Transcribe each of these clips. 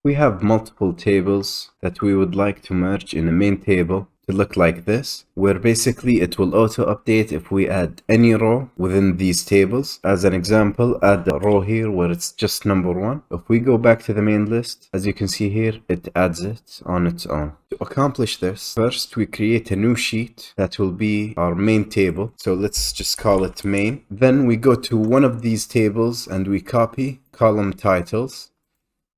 We have multiple tables that we would like to merge in a main table to look like this, where basically it will auto update if we add any row within these tables. As an example, add a row here where it's just number 1. If we go back to the main list, as you can see here, it adds it on its own. To accomplish this, first we create a new sheet that will be our main table. So let's just call it main. Then we go to one of these tables and we copy column titles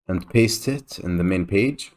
and paste it in the main page.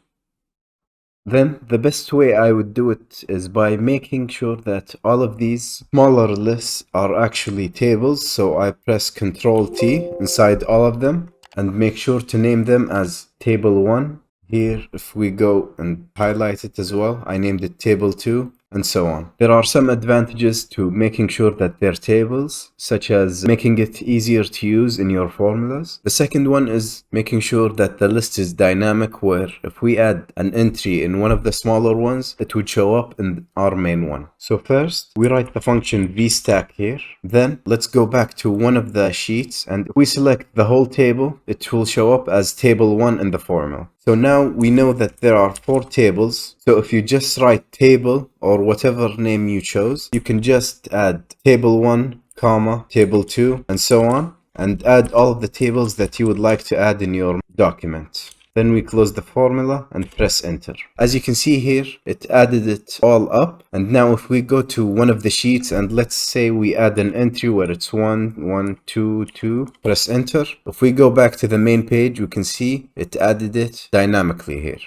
Then the best way I would do it is by making sure that all of these smaller lists are actually tables. So I press Ctrl T inside all of them and make sure to name them as table 1. Here, if we go and highlight it as well, I named it table 2. And so on. There are some advantages to making sure that they're tables, such as making it easier to use in your formulas. The second one is making sure that the list is dynamic, where if we add an entry in one of the smaller ones, it would show up in our main one. So first, we write the function Vstack here. Then let's go back to one of the sheets, and if we select the whole table, it will show up as table 1 in the formula. So now we know that there are 4 tables. So if you just write table or whatever name you chose, you can just add table 1, comma, table 2, and so on, and add all of the tables that you would like to add in your document. Then we close the formula and press enter. As you can see here, it added it all up. And now if we go to one of the sheets and let's say we add an entry where it's 1, 1, 2, 2, press enter. If we go back to the main page, we can see it added it dynamically here.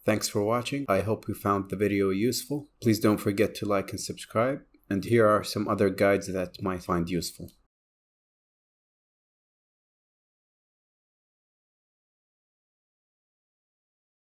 Thanks for watching. I hope you found the video useful. Please don't forget to like and subscribe. And here are some other guides that might find useful.